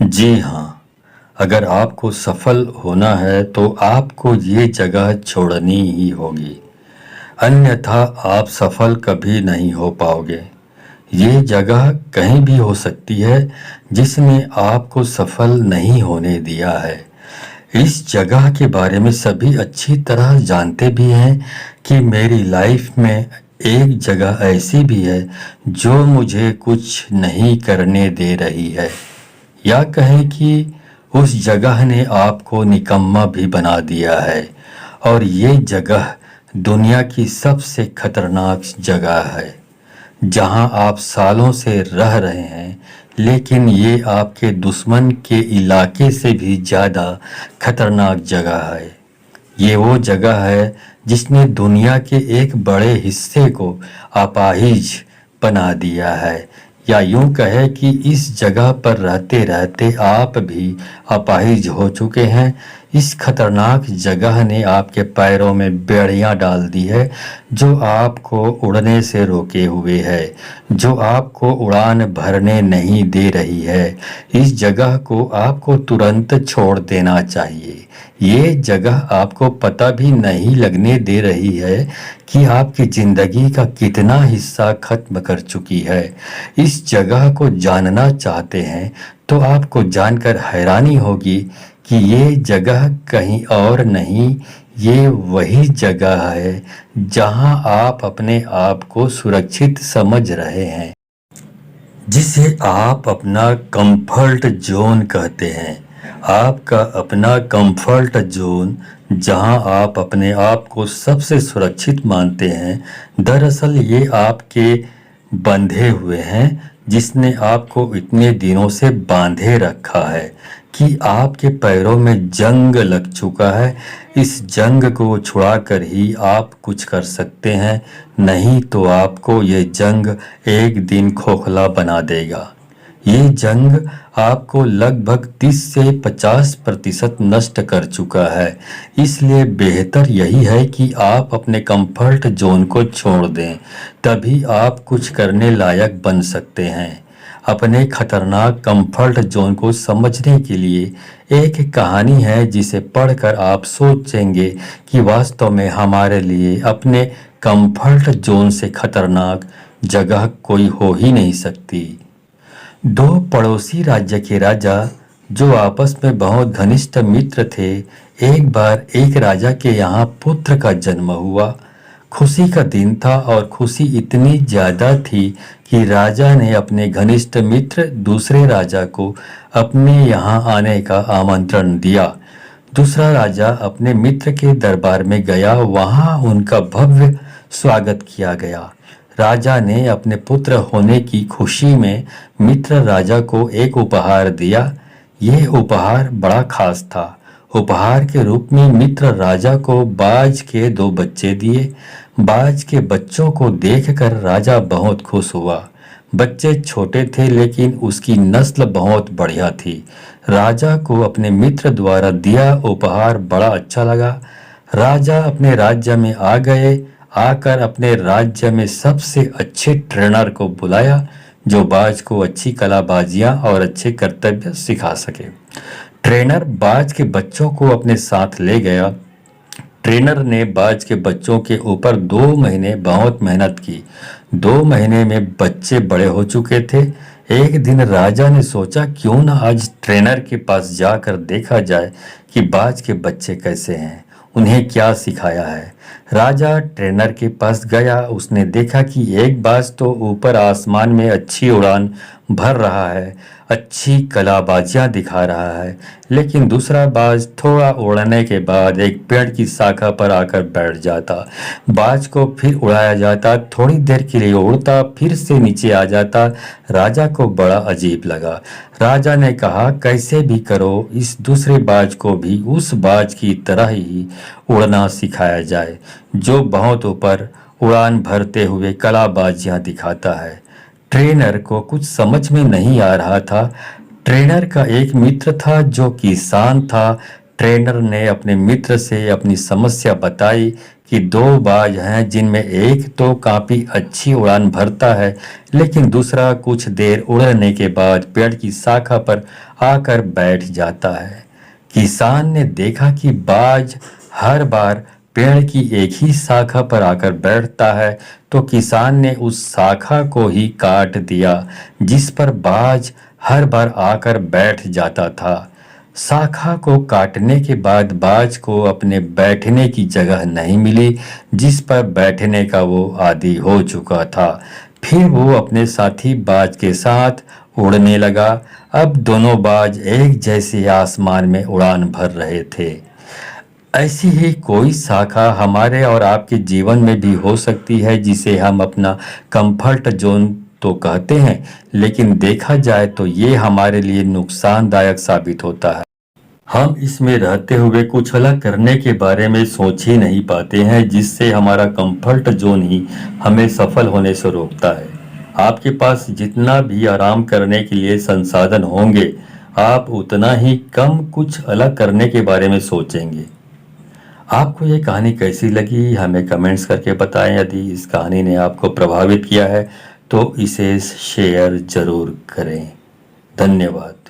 जी हाँ, अगर आपको सफल होना है तो आपको ये जगह छोड़नी ही होगी, अन्यथा आप सफल कभी नहीं हो पाओगे। ये जगह कहीं भी हो सकती है जिसने आपको सफल नहीं होने दिया है। इस जगह के बारे में सभी अच्छी तरह जानते भी हैं कि मेरी लाइफ में एक जगह ऐसी भी है जो मुझे कुछ नहीं करने दे रही है, या कहें कि उस जगह ने आपको निकम्मा भी बना दिया है। और ये जगह दुनिया की सबसे खतरनाक जगह है, जहां आप सालों से रह रहे हैं, लेकिन ये आपके दुश्मन के इलाके से भी ज़्यादा खतरनाक जगह है। ये वो जगह है जिसने दुनिया के एक बड़े हिस्से को अपाहिज बना दिया है, या यूं कहे कि इस जगह पर रहते रहते आप भी अपाहिज हो चुके हैं। इस खतरनाक जगह ने आपके पैरों में बेड़ियां डाल दी है, जो आपको उड़ने से रोके हुए है, जो आपको उड़ान भरने नहीं दे रही है। इस जगह को आपको तुरंत छोड़ देना चाहिए। ये जगह आपको पता भी नहीं लगने दे रही है कि आपकी जिंदगी का कितना हिस्सा खत्म कर चुकी है। इस जगह को जानना चाहते हैं तो आपको जानकर हैरानी होगी कि ये जगह कहीं और नहीं, ये वही जगह है जहां आप अपने आप को सुरक्षित समझ रहे हैं, जिसे आप अपना कंफर्ट जोन कहते हैं। आपका अपना कंफर्ट जोन, जहां आप अपने आप को सबसे सुरक्षित मानते हैं, दरअसल ये आपके बंधे हुए हैं, जिसने आपको इतने दिनों से बांधे रखा है कि आपके पैरों में जंग लग चुका है। इस जंग को छुड़ाकर ही आप कुछ कर सकते हैं, नहीं तो आपको ये जंग एक दिन खोखला बना देगा। ये जंग आपको लगभग 30 से 50% नष्ट कर चुका है। इसलिए बेहतर यही है कि आप अपने कंफर्ट जोन को छोड़ दें, तभी आप कुछ करने लायक बन सकते हैं। अपने खतरनाक कंफर्ट जोन को समझने के लिए एक कहानी है, जिसे पढ़कर आप सोचेंगे कि वास्तव में हमारे लिए अपने कंफर्ट जोन से खतरनाक जगह कोई हो ही नहीं सकती। दो पड़ोसी राज्य के राजा, जो आपस में बहुत घनिष्ठ मित्र थे, एक बार एक राजा के यहाँ पुत्र का जन्म हुआ। खुशी का दिन था और खुशी इतनी ज्यादा थी कि राजा ने अपने घनिष्ठ मित्र दूसरे राजा को अपने यहाँ आने का आमंत्रण दिया। दूसरा राजा अपने मित्र के दरबार में गया, वहाँ उनका भव्य स्वागत किया गया। राजा ने अपने पुत्र होने की खुशी में मित्र राजा को एक उपहार दिया। यह उपहार बड़ा खास था। उपहार के रूप में मित्र राजा को बाज के 2 बच्चे दिए। बाज के बच्चों को देखकर राजा बहुत खुश हुआ। बच्चे छोटे थे, लेकिन उसकी नस्ल बहुत बढ़िया थी। राजा को अपने मित्र द्वारा दिया उपहार बड़ा अच्छा लगा। राजा अपने राज्य में आ गए। आकर अपने राज्य में सबसे अच्छे ट्रेनर को बुलाया, जो बाज को अच्छी कलाबाजियां और अच्छे कर्तव्य सिखा सके। ट्रेनर बाज के बच्चों को अपने साथ ले गया। ट्रेनर ने बाज के बच्चों के ऊपर 2 महीने बहुत मेहनत की। 2 महीने में बच्चे बड़े हो चुके थे। एक दिन राजा ने सोचा, क्यों ना आज ट्रेनर के पास जाकर देखा जाए कि बाज के बच्चे कैसे हैं, उन्हें क्या सिखाया है। राजा ट्रेनर के पास गया। उसने देखा कि एक बाज तो ऊपर आसमान में अच्छी उड़ान भर रहा है, अच्छी कलाबाजियां दिखा रहा है, लेकिन दूसरा बाज थोड़ा उड़ने के बाद एक पेड़ की शाखा पर आकर बैठ जाता। बाज को फिर उड़ाया जाता, थोड़ी देर के लिए उड़ता, फिर से नीचे आ जाता। राजा को बड़ा अजीब लगा। राजा ने कहा, कैसे भी करो, इस दूसरे बाज को भी उस बाज की तरह ही उड़ना सिखाया जाए, जो बहुत ऊपर उड़ान भरते हुए कलाबाजियां दिखाता है। ट्रेनर को कुछ समझ में नहीं आ रहा था। ट्रेनर का एक मित्र था जो किसान था। ट्रेनर ने अपने मित्र से अपनी समस्या बताई कि दो बाज हैं जिनमें एक तो काफी अच्छी उड़ान भरता है, लेकिन दूसरा कुछ देर उड़ने के बाद पेड़ की शाखा पर आकर बैठ जाता है। किसान ने देखा कि बाज हर बार पेड़ की एक ही शाखा पर आकर बैठता है, तो किसान ने उस शाखा को ही काट दिया जिस पर बाज हर बार आकर बैठ जाता था। शाखा को काटने के बाद बाज को अपने बैठने की जगह नहीं मिली जिस पर बैठने का वो आदी हो चुका था। फिर वो अपने साथी बाज के साथ उड़ने लगा। अब दोनों बाज एक जैसे आसमान में उड़ान भर रहे थे। ऐसी ही कोई शाखा हमारे और आपके जीवन में भी हो सकती है जिसे हम अपना कंफर्ट जोन तो कहते हैं, लेकिन देखा जाए तो ये हमारे लिए नुकसानदायक साबित होता है। हम इसमें रहते हुए कुछ अलग करने के बारे में सोच ही नहीं पाते हैं, जिससे हमारा कंफर्ट जोन ही हमें सफल होने से रोकता है। आपके पास जितना भी आराम करने के लिए संसाधन होंगे, आप उतना ही कम कुछ अलग करने के बारे में सोचेंगे। आपको ये कहानी कैसी लगी हमें कमेंट्स करके बताएं। यदि इस कहानी ने आपको प्रभावित किया है तो इसे शेयर जरूर करें। धन्यवाद।